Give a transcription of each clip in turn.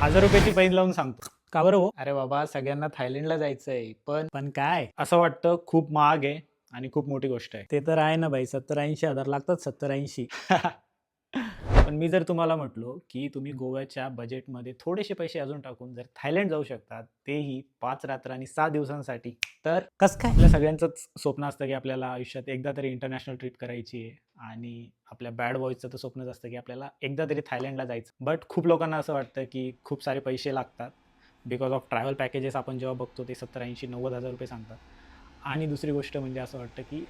₹1000 पैन लावून सांगतो. का बरं हो? अरे बाबा, सगळ्यांना थायलंडला जायचंय. पण काय? असं वाटतं खूप महाग आहे आणि खूप मोठी गोष्ट आहे. ते तर आहे ना भाई, 70-80 हजार लागतात. 70-80. पण मी जर तुम्हाला म्हटलो, की तुम्ही गोव्याच्या बजेटमध्ये थोडेसे पैसे अजून टाकून जर थायलंड जाऊ शकतात, तेही 5 रात्र आणि 6 दिवसांसाठी, तर कसं काय? आपल्या सगळ्यांचंच स्वप्न असतं, की आपल्याला आयुष्यात एकदा तरी इंटरनॅशनल ट्रिप करायची आहे आणि आपल्या बॅड बॉयजचं तर स्वप्नच असतं, की आपल्याला एकदा तरी थायलंडला जायचं. बट खूप लोकांना असं वाटतं, की खूप सारे पैसे लागतात. बिकॉज ऑफ ट्रॅव्हल पॅकेजेस आपण जेव्हा बघतो ते 70-80-90 हजार रुपये सांगतात. आणि दुसरी गोष्ट म्हणजे असं वाटतं, की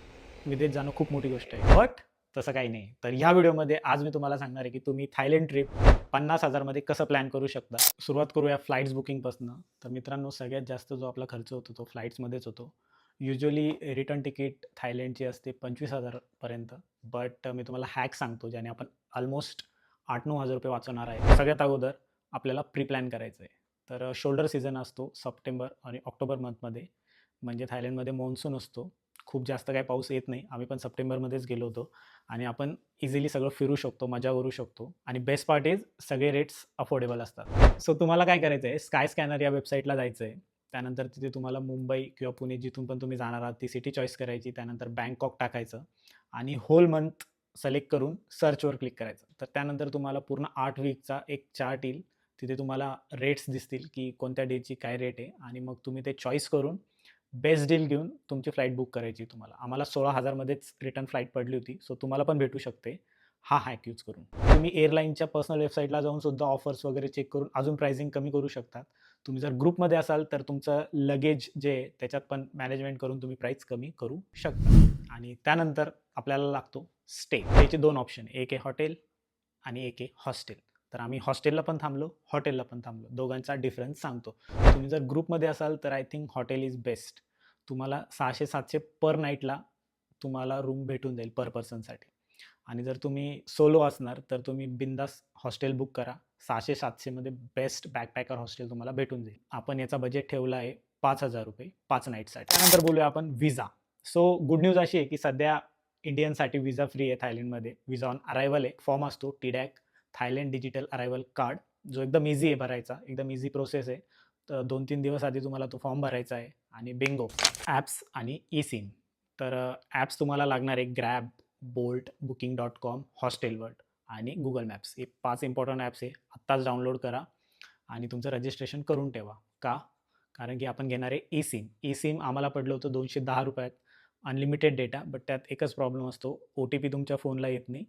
विदेश जाणं खूप मोठी गोष्ट आहे. बट तसं काही नाही. तर ह्या व्हिडिओमध्ये आज मी तुम्हाला सांगणार आहे, की तुम्ही थायलंड ट्रिप 50,000 मध्ये कसं प्लॅन करू शकता. सुरुवात करूया फ्लाइट्स बुकिंगपासून. तर मित्रांनो, सगळ्यात जास्त जो आपला खर्च होतो तो फ्लाइट्समध्येच होतो. युजुअली रिटर्न तिकीट थायलंडची असते 25,000 पर्यंत. बट मी तुम्हाला हॅक सांगतो, ज्याने आपण ऑलमोस्ट 8-9 हजार रुपये वाचवणार आहे. सगळ्यात अगोदर आपल्याला प्री प्लॅन करायचं आहे. तर शोल्डर सीझन असतो सप्टेंबर आणि ऑक्टोबर मंथमध्ये. म्हणजे थायलंडमध्ये मॉन्सून असतो. खूप जास्त काही पाऊस येत नाही. आम्ही पण सप्टेंबरमध्येच गेलो होतो आणि आपण इझिली सगळं फिरू शकतो, मजा करू शकतो आणि बेस्ट पार्ट इज सगळे रेट्स अफोर्डेबल असतात. सो तुम्हाला काय करायचं आहे, स्काय स्कॅनर या वेबसाईटला जायचं आहे. त्यानंतर तिथे तुम्हाला मुंबई किंवा पुणे जिथून पण तुम्ही जाणार आहात ती सिटी चॉईस करायची. त्यानंतर बँकॉक टाकायचं आणि होल मंथ सिलेक्ट करून सर्चवर क्लिक करायचं. तर त्यानंतर तुम्हाला पूर्ण 8 वीकचा एक चार्ट येईल. तिथे तुम्हाला रेट्स दिसतील, की कोणत्या डेची काय रेट आहे आणि मग तुम्ही ते चॉईस करून बेस्ट डील घेऊन तुमची फ्लाईट बुक करायची तुम्हाला. आम्हाला 16,000 मध्येच रिटर्न फ्लाईट पडली होती. सो तुम्हाला पण भेटू शकते हा हॅक यूज करून. तुम्ही एअरलाईनच्या पर्सनल वेबसाईटला जाऊन सुद्धा ऑफर्स वगैरे चेक करून अजून प्राइसिंग कमी करू शकतात. तुम्ही जर ग्रुपमध्ये असाल तर तुमचं लगेज जे आहे त्याच्यात पण मॅनेजमेंट करून तुम्ही प्राईस कमी करू शकता. आणि त्यानंतर आपल्याला लागतो स्टे. त्याचे 2 ऑप्शन, एक आहे हॉटेल आणि एक आहे हॉस्टेल. तर आम्ही हॉस्टेलला पण थांबलो, हॉटेलला पण थांबलो. दोघांचा डिफरन्स सांगतो. तुम्ही जर ग्रुपमध्ये असाल तर I think hotel is best. तुम्हाला 600-700 पर नाईटला तुम्हाला रूम भेटून जाईल पर पर्सनसाठी. आणि जर तुम्ही सोलो असणार तर तुम्ही बिंदास हॉस्टेल बुक करा. 600-700 मध्ये बेस्ट बॅकपॅकर हॉस्टेल तुम्हाला भेटून जाईल. आपण याचा बजेट ठेवला आहे ₹5,000 5 नाईटसाठी. त्यानंतर बोलूया आपण व्हिसा. सो गुड न्यूज अशी आहे की सध्या इंडियनसाठी व्हिसा फ्री आहे थायलंडमध्ये. व्हिसा ऑन अरायव्हल आहे. फॉर्म असतो TDAC, Thailand digital arrival card, जो एकदम इझी आहे भरायचा. एकदम इझी प्रोसेस आहे. तर 2-3 दिवस आधी तुम्हाला तो फॉर्म भरायचा आहे आणि बिंगो ॲप्स आणि ई-सिम. तर ॲप्स तुम्हाला लागणार आहे ग्रॅब, बोल्ट, Booking.com, हॉस्टेलवर्ल्ड आणि गुगल मॅप्स. हे 5 इम्पॉर्टंट ॲप्स आहे. आत्ताच डाउनलोड करा आणि तुमचं रजिस्ट्रेशन करून ठेवा. का? कारण की आपण घेणार आहे ई-सिम. ई-सिम आम्हाला पडलं होतं ₹210 अनलिमिटेड डेटा. बट त्यात एकच प्रॉब्लेम असतो, OTP तुमच्या फोनला येत नाही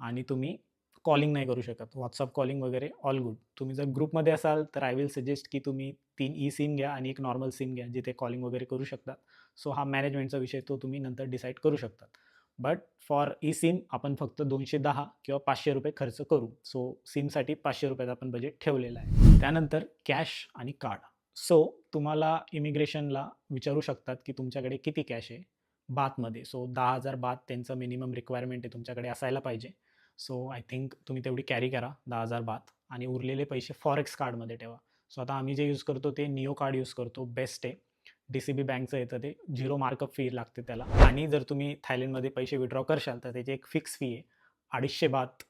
आणि तुम्ही कॉलिंग नाही करू शकत. WhatsApp कॉलिंग वगैरे ऑल गुड. तुम्ही जर ग्रुपमध्ये असाल तर आय विल सजेस्ट की तुम्ही 3 ई-सिम घ्या आणि एक नॉर्मल सिम घ्या, जिथे कॉलिंग वगैरे करू शकता. सो हा मॅनेजमेंटचा विषय तो तुम्ही नंतर डिसाईड करू शकता. बट फॉर ई-सिम आपण फक्त 210 किंवा ₹500 खर्च करू. सो सिमसाठी ₹500 आपण बजेट ठेवलेला आहे. त्यानंतर कॅश आणि कार्ड. सो तुम्हाला इमिग्रेशनला विचारू शकतात की तुमच्याकडे किती कॅश आहे बातमध्ये. सो 10,000 बात त्यांचं मिनिमम रिक्वायरमेंट आहे, तुमच्याकडे असायला पाहिजे. सो आय थिंक तुम्ही तेवढी कॅरी करा 10,000 बात आणि उरलेले पैसे फॉरेक्स कार्डमध्ये ठेवा. सो आता आम्ही जे यूज करतो ते निओ कार्ड यूज करतो, बेस्ट आहे. DCB बँकचं येतं ते, 0 मार्कअप फी लागते त्याला. आणि जर तुम्ही थायलंडमध्ये पैसे विड्रॉ करशाल तर त्याची एक फिक्स फी आहे 250 बात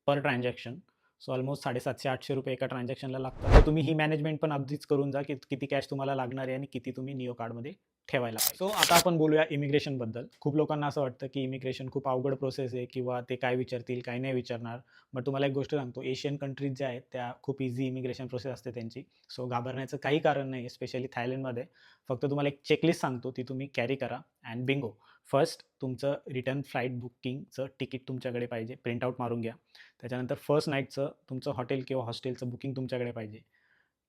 पर ट्रान्झॅक्शन. सो ऑलमोस्ट ₹750-800 एका ट्रान्झॅक्शनला लागतात. तर तुम्ही ही मॅनेजमेंट पण अगदीच करून जा की किती कॅश तुम्हाला लागणार आहे आणि किती तुम्ही निओ कार्डमध्ये ठेवायला पाहिजे. सो आता आपण बोलूया इमिग्रेशनबद्दल. खूप लोकांना असं वाटतं की इमिग्रेशन खूप अवघड प्रोसेस आहे किंवा ते काय विचारतील, काय नाही विचारणार. बट तुम्हाला एक गोष्ट सांगतो, एशियन कंट्रीज ज्या आहेत त्या खूप इझी इमिग्रेशन प्रोसेस असते त्यांची. सो घाबरण्याचं काही कारण नाही, स्पेशली थायलंडमध्ये. फक्त तुम्हाला एक चेकलिस्ट सांगतो, ती तुम्ही कॅरी करा अँड बिंगो. फर्स्ट तुमचं रिटर्न फ्लाईट बुकिंगचं तिकीट तुमच्याकडे पाहिजे, प्रिंटआउट मारून घ्या. त्याच्यानंतर फर्स्ट नाईटचं तुमचं हॉटेल किंवा हॉस्टेलचं बुकिंग तुमच्याकडे पाहिजे.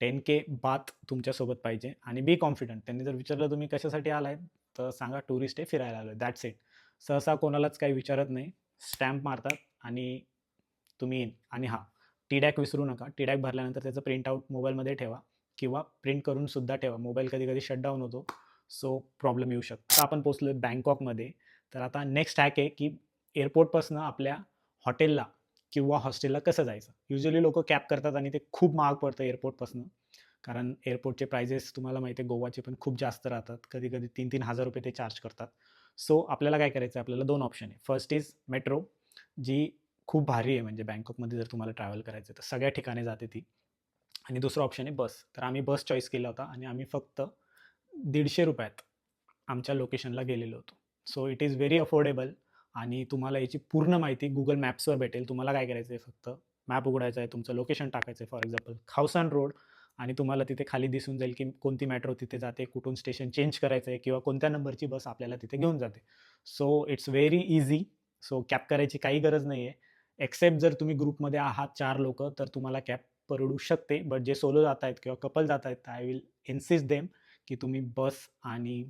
10K बात तुमच्यासोबत पाहिजे आणि बी कॉन्फिडंट. त्यांनी जर विचारलं तुम्ही कशासाठी आलाय, तर सांगा टुरिस्ट आहे, फिरायला आलोय. That's it. सहसा कोणालाच काही विचारत नाही. स्टॅम्प मारतात आणि तुम्ही येईन. आणि हां, TDAC विसरू नका. TDAC भरल्यानंतर त्याचं प्रिंटआउट मोबाईलमध्ये ठेवा किंवा प्रिंट करून सुद्धा ठेवा. मोबाईल कधी-कधी शटडाऊन होतो, सो प्रॉब्लेम येऊ शकतो. आता आपण पोहोचलोय बँकॉकमध्ये. तर आता नेक्स्ट हॅक आहे की एअरपोर्टपासून आपल्या हॉटेलला किंवा हॉस्टेलला कसं जायचं. युजुअली लोकं कॅब करतात आणि ते खूप महाग पडतं एअरपोर्टपासून. कारण एअरपोर्टचे प्राइजेस तुम्हाला माहिती आहे गोवाचे पण खूप जास्त राहतात. कधी-कधी ₹3,000-3,000 ते चार्ज करतात. सो आपल्याला काय करायचं आहे, आपल्याला 2 ऑप्शन आहे. फर्स्ट इज मेट्रो, जी खूप भारी आहे. म्हणजे बँकॉकमध्ये जर तुम्हाला ट्रॅव्हल करायचं तर सगळ्या ठिकाणी जाते ती. आणि दुसरं ऑप्शन आहे बस. तर आम्ही बस चॉईस केला होता आणि आम्ही फक्त ₹150 आमच्या लोकेशनला गेलेलो होतो. So it is very affordable आणि तुम्हाला याची पूर्ण माहिती Google मॅप्सवर भेटेल. तुम्हाला काय करायचं आहे, फक्त मॅप उघडायचा आहे, तुमचं लोकेशन टाकायचं आहे, फॉर एक्झाम्पल खावसन रोड, आणि तुम्हाला तिथे खाली दिसून जाईल की कोणती मेट्रो तिथे जाते, कुठून स्टेशन चेंज करायचं आहे किंवा कोणत्या नंबरची बस आपल्याला तिथे घेऊन जाते. So it's very easy. So cab करायची काही गरज नाही आहे. एक्सेप्ट जर तुम्ही ग्रुपमध्ये आहात 4 लोकं, तर तुम्हाला कॅब परवडू शकते. बट जे सोलो जात आहेत किंवा कपल जात आहेत, आय विल इन्सिस्ट देम की तुम्ही बस आणि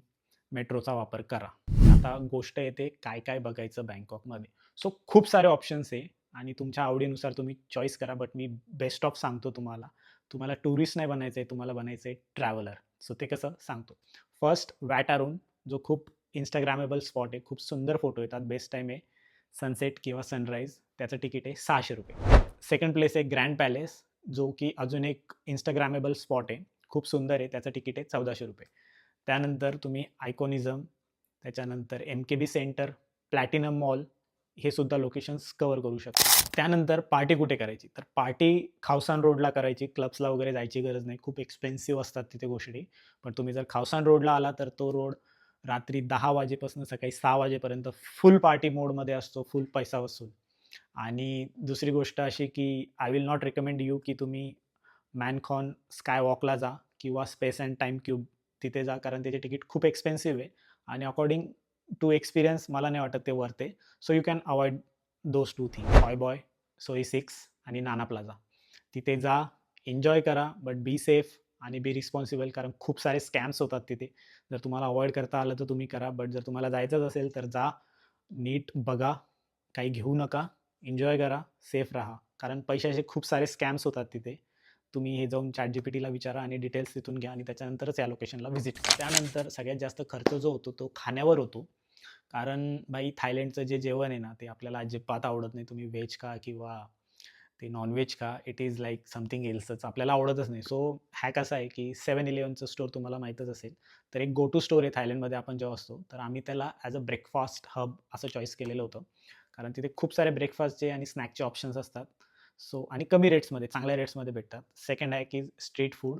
मेट्रोचा वापर करा. आता गोष्ट येते काय काय बघायचं बँकॉकमध्ये. सो खूप सारे ऑप्शन्स आहे आणि तुमच्या आवडीनुसार तुम्ही चॉईस करा. बट मी बेस्ट ऑफ सांगतो तुम्हाला. तुम्हाला टुरिस्ट नाही बनायचं आहे, तुम्हाला बनायचं आहे ट्रॅव्हलर. सो ते कसं सांगतो. फर्स्ट वॅटारून, जो खूप इंस्टाग्रामेबल स्पॉट आहे, खूप सुंदर फोटो येतात. बेस्ट टाईम आहे सनसेट किंवा सनराईज. त्याचं तिकीट आहे ₹600. सेकंड प्लेस आहे ग्रँड पॅलेस, जो की अजून एक इंस्टाग्रामेबल स्पॉट आहे. खूप सुंदर आहे. त्याचं तिकीट आहे ₹1400. त्यानंतर तुम्ही आयकॉनिझम, त्याच्यानंतर MKB सेंटर, प्लॅटिनम मॉल, हे सुद्धा लोकेशन्स कव्हर करू शकता. त्यानंतर पार्टी कुठे करायची? तर पार्टी खावसान रोडला करायची. क्लब्सला वगैरे जायची गरज नाही. खूप एक्सपेन्सिव्ह असतात तिथे गोष्टी. पण तुम्ही जर खावसान रोडला आला तर तो रोड रात्री 10 वाजेपासून सकाळी 6 वाजेपर्यंत फुल पार्टी मोडमध्ये असतो, फुल पैसा वसूल. आणि दुसरी गोष्ट अशी की I will not recommend you की तुम्ही मॅनकॉन स्काय वॉकला जा किंवा स्पेस अँड टाईम क्यूब तिथे जा, कारण त्याचे तिकीट खूप एक्सपेन्सिव्ह आहे आणि अकॉर्डिंग टू एक्सपिरियन्स मला नाही वाटत ते वर्थ आहे. So you can avoid those 2 thing. हॉय boy, सोई 6 आणि नाना प्लाझा. तिथे जा, एन्जॉय करा, बट बी सेफ आणि बी रिस्पॉन्सिबल, कारण खूप सारे स्कॅम्स होतात तिथे. जर तुम्हाला अवॉइड करता आलं तर तुम्ही करा, बट जर तुम्हाला जायचंच असेल तर जा, नीट बघा, काही घेऊ नका, एन्जॉय करा, सेफ राहा. कारण पैशाचे खूप सारे स्कॅम्स होतात तिथे. तुम्ही हे जाऊन ChatGPTला विचारा आणि डिटेल्स तिथून घ्या आणि त्याच्यानंतरच या लोकेशनला व्हिजिट करा. त्यानंतर सगळ्यात जास्त खर्च जो होतो तो खाण्यावर होतो. कारण भाई थायलंडचं जे जेवण आहे ना, ते आपल्याला अजिबात आवडत नाही. तुम्ही व्हेज खा किंवा ते नॉन-व्हेज खा, इट इज लाईक समथिंग एल्सच. आपल्याला आवडतच नाही. सो हॅक असा आहे की 7-Elevenचं स्टोअर तुम्हाला माहीतच असेल. तर एक गो टू स्टोअर आहे थायलंडमध्ये आपण जेव्हा असतो. तर आम्ही त्याला ॲज अ ब्रेकफास्ट हब असं चॉईस केलेलं होतं. कारण तिथे खूप सारे ब्रेकफास्टचे आणि स्नॅकचे ऑप्शन्स असतात. सो आणि कमी रेट्समध्ये, चांगल्या रेट्समध्ये भेटतात. सेकंड आहे की स्ट्रीट फूड,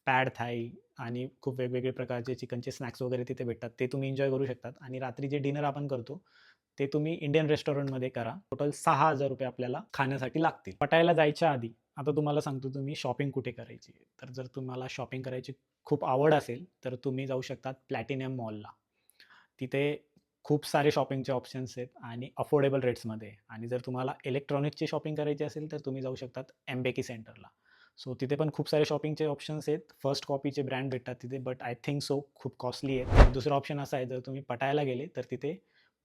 पॅड थाई आणि खूप वेगवेगळे प्रकारचे चिकनचे स्नॅक्स वगैरे तिथे भेटतात. ते तुम्ही एन्जॉय करू शकतात. आणि रात्री जे डिनर आपण करतो, ते तुम्ही इंडियन रेस्टॉरंटमध्ये करा. टोटल ₹6000 आपल्याला खाण्यासाठी लागतील. पटायला जायच्या आधी आता तुम्हाला सांगतो तुम्ही शॉपिंग कुठे करायची. तर जर तुम्हाला शॉपिंग करायची खूप आवड असेल, तर तुम्ही जाऊ शकतात प्लॅटिनम मॉलला. तिथे खूप सारे शॉपिंगचे ऑप्शन्स आहेत आणि अफोर्डेबल रेट्समध्ये. आणि जर तुम्हाला इलेक्ट्रॉनिक्सची शॉपिंग करायची असेल, तर तुम्ही जाऊ शकतात MBK सेंटरला. सो तिथे पण खूप सारे शॉपिंगचे ऑप्शन्स आहेत. फर्स्ट कॉपीचे ब्रँड भेटतात तिथे, बट आय थिंक सो खूप कॉस्टली आहेत. दुसरा ऑप्शन असा आहे, जर तुम्ही पटायाला गेले, तर तिथे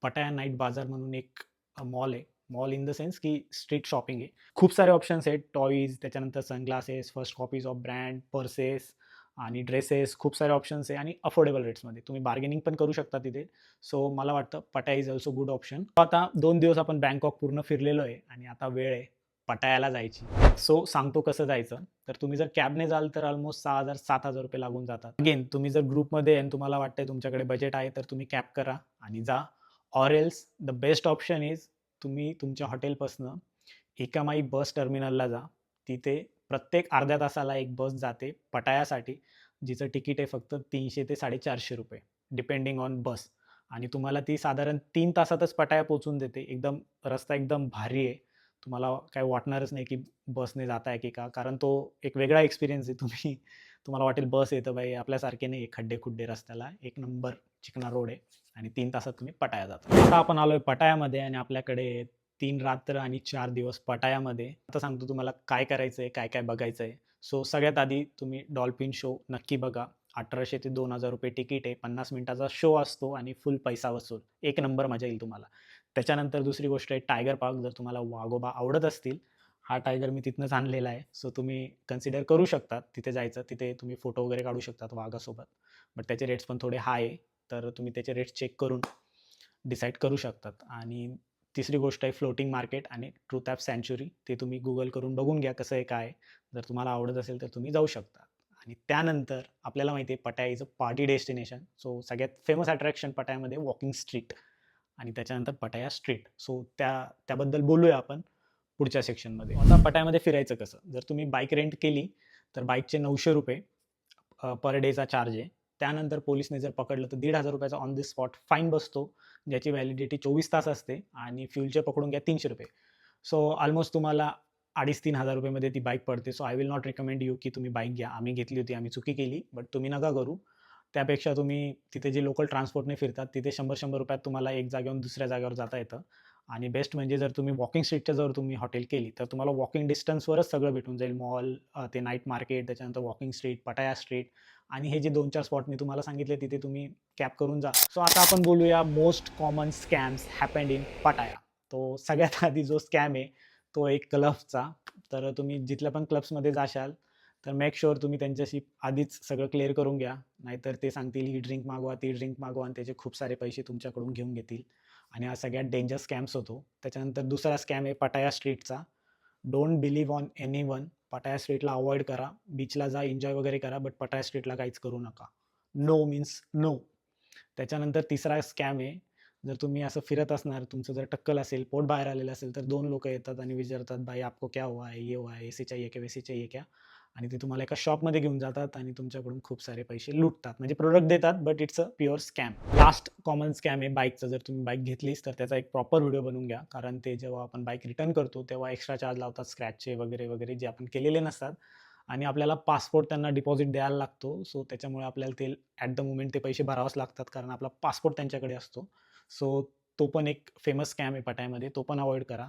पटाया नाईट बाजार म्हणून एक मॉल आहे. मॉल इन द सेन्स की स्ट्रीट शॉपिंग आहे. खूप सारे ऑप्शन्स आहेत. टॉयज, त्याच्यानंतर sunglasses, first copies of brand, purses आणि ड्रेसेस, खूप सारे ऑप्शन्स आहे आणि अफोर्डेबल रेट्समध्ये. तुम्ही बार्गेनिंग पण करू शकता तिथे. सो मला वाटतं पटाया इज ऑल्सो गुड ऑप्शन. आता 2 दिवस आपण बँकॉक पूर्ण फिरलेलो आहे आणि आता वेळ आहे पटायाला जायची. सो सांगतो कसं जायचं. तर तुम्ही जर कॅबने जाल तर ऑलमोस्ट ₹6000-7000 लागून जातात. अगेन तुम्ही जर ग्रुपमध्ये आणि तुम्हाला वाटतंय तुमच्याकडे बजेट आहे, तर तुम्ही कॅब करा आणि जा. Or else the best option is तुम्ही तुमच्या हॉटेलपासनं एकामाई बस टर्मिनलला जा. तिथे प्रत्येक अर्ध्या तासाला एक बस जाते पटायासाठी, जिचं तिकीट आहे फक्त ₹300 ते ₹450 डिपेंडिंग ऑन बस. आणि तुम्हाला ती साधारण 3 तासातच पटाया पोहोचून देते. एकदम रस्ता एकदम भारी आहे. तुम्हाला काही वाटणारच नाही की बसने जाताय की का, कारण तो एक वेगळा एक्सपिरियन्स आहे. तुम्हाला वाटेल बस आहे तर बाई आपल्यासारखे नाही, खड्डे-खुड्डे रस्त्याला. एक नंबर चिकना रोड आहे आणि 3 तासात तुम्ही पटाया जाता. आता आपण आलोय पटायामध्ये आणि आपल्याकडे 3 रात्र आणि 4 दिवस पटायामध्ये. आता सांगतो तुम्हाला काय करायचंय, काय-काय बघायचंय. सो सगळ्यात आधी तुम्ही डॉल्फिन शो नक्की बघा. ₹1800 ते ₹2000 तिकीट आहे. 50 मिनिटाचा शो असतो आणि फुल पैसा वसूल. एक नंबर मजा येईल तुम्हाला. त्याच्यानंतर दुसरी गोष्ट आहे टायगर पार्क. जर तुम्हाला वाघोबा आवडत असतील, हा टायगर मी तिथनंच आणलेला आहे. सो तुम्ही कन्सिडर करू शकता तिथे जायचं. तिथे तुम्ही फोटो वगैरे काढू शकतात वाघासोबत. बट त्याचे रेट्स पण थोडे हाय आहे. तर तुम्ही त्याचे रेट्स चेक करून डिसाईड करू शकतात. आणि तिसरी गोष्ट आहे फ्लोटिंग मार्केट आणि ट्रूथ ॲप सँच्युरी. ते तुम्ही Google करून बघून घ्या कसं आहे, काय आहे. जर तुम्हाला आवडत असेल तर तुम्ही जाऊ शकता. आणि त्यानंतर आपल्याला माहिती आहे पटाया is a party destination. So सगळ्यात फेमस अट्रॅक्शन पटायामध्ये वॉकिंग स्ट्रीट आणि त्याच्यानंतर पटाया स्ट्रीट. सो त्याबद्दल बोलूया आपण पुढच्या सेक्शनमध्ये. आता पटायामध्ये फिरायचं कसं? जर तुम्ही बाईक रेंट केली तर बाईकचे 900 रुपये पर डेचा चार्ज आहे. त्यानंतर पोलिसने जर पकडलं तर ₹1,500 ऑन द स्पॉट फाईन बसतो, ज्याची व्हॅलिडिटी 24 तास असते आणि फ्युलचे पकडून घ्या ₹300. सो ऑलमोस्ट तुम्हाला 2,500-3,000 मध्ये ती बाईक पडते. So I will not recommend you की तुम्ही बाईक घ्या. आम्ही घेतली होती, आम्ही चुकी केली, बट तुम्ही नका करू. त्यापेक्षा तुम्ही तिथे जे लोकल ट्रान्सपोर्टने फिरतात, तिथे ₹100-100 तुम्हाला एक जागेवरून दुसऱ्या जागेवर जाता येतं. आणि बेस्ट म्हणजे जर तुम्ही वॉकिंग स्ट्रीटच्या जर तुम्ही हॉटेल केली, तर तुम्हाला वॉकिंग डिस्टन्सवरच सगळं भेटून जाईल. मॉल, ते नाईट मार्केट, त्याच्यानंतर वॉकिंग स्ट्रीट, पटाया स्ट्रीट आणि हे जे 2-4 स्पॉट मी तुम्हाला सांगितले तिथे तुम्ही कॅब करून जा. सो आता आपण बोलूया most common scams happened in पटाया. तो सगळ्यात आधी जो स्कॅम आहे तो एक क्लब्सचा. तर तुम्ही जिथल्या पण क्लब्समध्ये जाशाल तर मेक शुअर तुम्ही त्यांच्याशी आधीच सगळं क्लिअर करून घ्या. नाहीतर ते सांगतील ही ड्रिंक मागवा, ती ड्रिंक मागवा आणि त्याचे खूप सारे पैसे तुमच्याकडून घेऊन घेतील आणि हा सगळ्यात डेंजर स्कॅम्स होतो. त्याच्यानंतर दुसरा स्कॅम आहे पटाया स्ट्रीटचा. Don't believe on anyone. Pattaya स्ट्रीटला अवॉइड करा. बीचला जा, एन्जॉय वगैरे करा, बट पटाया स्ट्रीटला काहीच करू नका. No means no. त्याच्यानंतर तिसरा स्कॅम आहे, जर तुम्ही असं फिरत असणार, तुमचं जर टक्कल असेल, पोट बाहेर आलेलं असेल, तर 2 लोकं येतात आणि विचारतात, "भाई आपको क्या हुआ है? ये हुआ है, ऐसे चाहिए क्या, वैसे चाहिए क्या?" आणि ते तुम्हाला एका शॉपमध्ये घेऊन जातात आणि तुमच्याकडून खूप सारे पैसे लुटतात. म्हणजे प्रोडक्ट देतात, but it's a pure scam. Last common scam आहे बाईकचा. जर तुम्ही बाईक घेतलीस, तर त्याचा एक प्रॉपर व्हिडिओ बनवून घ्या. कारण ते जेव्हा आपण बाईक रिटर्न करतो, तेव्हा एक्स्ट्रा चार्ज लावतात स्क्रॅचचे वगैरे, वगैरे, जे आपण केलेले नसतात आणि आपल्याला पासपोर्ट त्यांना डिपॉझिट द्यायला लागतो. सो त्याच्यामुळे आपल्याला ते ॲट द मोमेंट ते पैसे भरावेच लागतात, कारण आपला पासपोर्ट त्यांच्याकडे असतो. सो तो पण एक फेमस स्कॅम आहे पटायामध्ये, तो पण अवॉइड करा.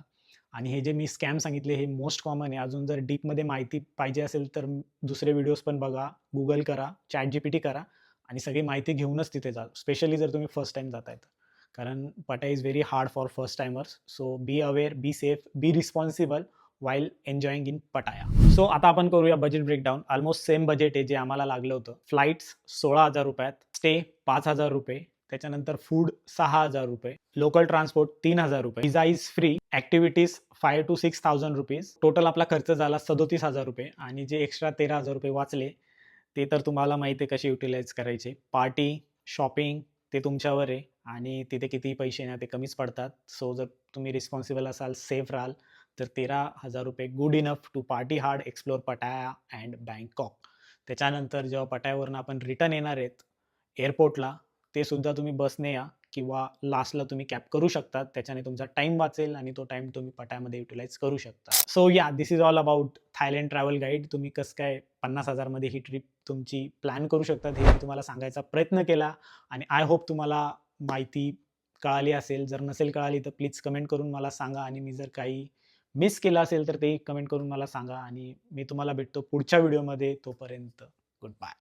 आणि हे जे मी स्कॅम सांगितले हे मोस्ट कॉमन आहे. अजून जर डीपमध्ये माहिती पाहिजे असेल तर दुसरे व्हिडिओज पण बघा, Google करा, ChatGPT करा आणि सगळी माहिती घेऊनच तिथे जा. स्पेशली जर तुम्ही फर्स्ट टाईम जाताय तर. कारण पटाया is very hard for first timers. So be aware, be safe, be responsible while enjoying in पटाया. सो आता आपण करूया budget breakdown. Almost same budget आहे जे आम्हाला लागलं होतं. फ्लाइट्स ₹16,000, स्टे ₹5,000, त्याच्यानंतर food ₹6,000, local transport ₹3,000, visa is free, activities ₹5,000 to ₹6,000. Total आपला खर्च झाला ₹37,000 आणि जे एक्स्ट्रा ₹13,000 वाचले ते तर तुम्हाला माहिती आहे कसे युटिलाइज करायचे. पार्टी, शॉपिंग ते तुमच्यावर आहे आणि तिथे कितीही पैसे ना ते कमीच पडतात. सो जर तुम्ही रिस्पॉन्सिबल असाल, सेफ राहाल, तर ₹13,000 good enough to party hard, explore Pattaya and Bangkok. त्याच्यानंतर जेव्हा पटायावरून आपण रिटर्न येणार आहेत एअरपोर्टला, ते सुद्धा तुम्ही बसने या किंवा लास्टला तुम्ही कॅब करू शकता. त्याच्याने तुमचा टाईम वाचेल आणि तो टाईम तुम्ही पटायामध्ये युटिलाइज करू शकता. So yeah this is all about Thailand travel guide. तुम्ही कसं काय 50,000 मध्ये ही ट्रिप तुमची प्लॅन करू शकतात हे मी तुम्हाला सांगायचा प्रयत्न केला आणि आय होप तुम्हाला माहिती कळाली असेल. जर नसेल कळाली तर प्लीज कमेंट करून मला सांगा आणि मी जर काही मिस केलं असेल तर तेही कमेंट करून मला सांगा आणि मी तुम्हाला भेटतो पुढच्या व्हिडिओमध्ये. तोपर्यंत गुड बाय.